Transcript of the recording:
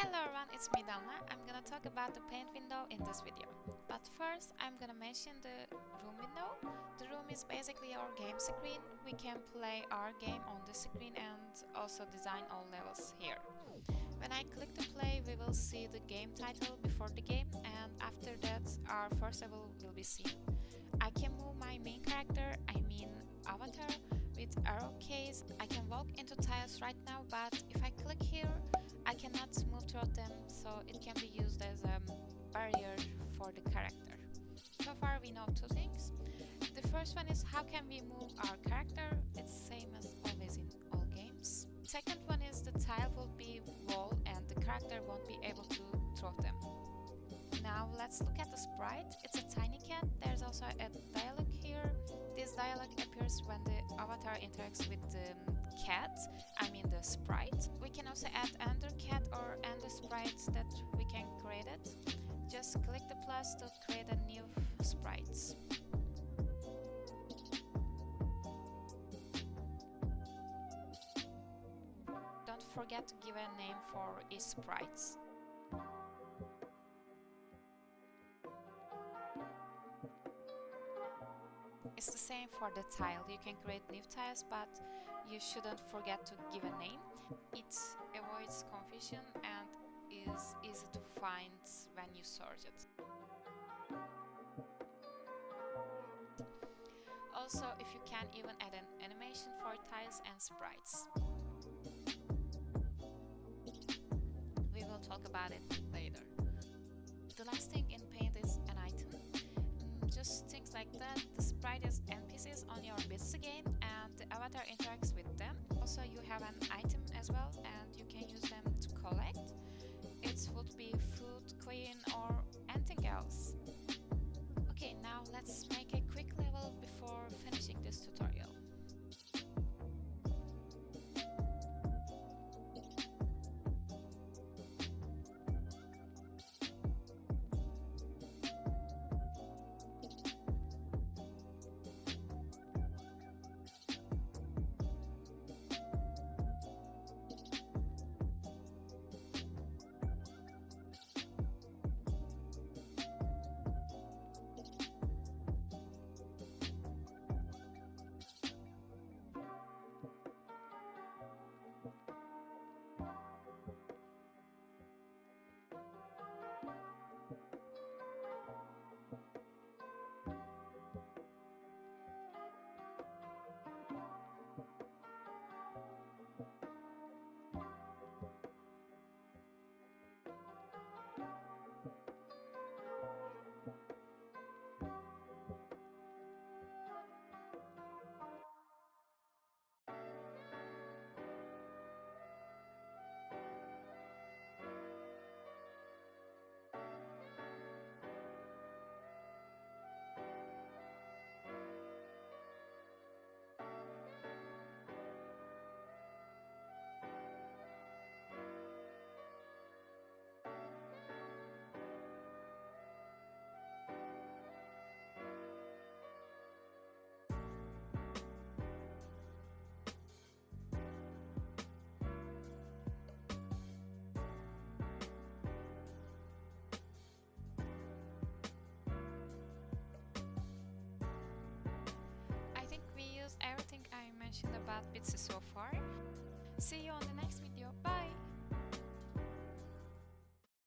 Hello everyone, it's me Dana. I'm gonna talk about the paint window in this video. But first, I'm gonna mention the room window. The room is basically our game screen. We can play our game on the screen and also design all levels here. When I click the play, we will see the game title before the game, and after that our first level will be seen. I can move my main character, avatar, with arrow keys. I can walk into tiles right now, but if I click here, I cannot move through them, so it can be used as a barrier for the character. So far we know two things. The first one is how can we move our character? It's same as always in all games. Second one is the tile will be wall and the character won't be able to throw them. Now let's look at the sprite. It's a tiny cat. There's also a dialogue here. This dialogue appears when the avatar interacts with the cat, the sprite. We can also add another cat or another sprite that we can create it. Just click the plus to create a new sprite. Don't forget to give a name for each sprite. It's the same for the tile. You can create new tiles, but you shouldn't forget to give a name. It avoids confusion and is easy to find when you search it. Also, if you can even add an animation for tiles and sprites. We will talk about it later. The last thing in Paint is an item. Just things like that. The sprite is NPCs on your Bitsy game and the avatar interacts with them. Also you have an item as well and you can use them to collect. It would be food, coin or anything else. Okay, now let's make a quick level before finishing this tutorial. Everything I mentioned about Bitsy so far. See you on the next video. Bye!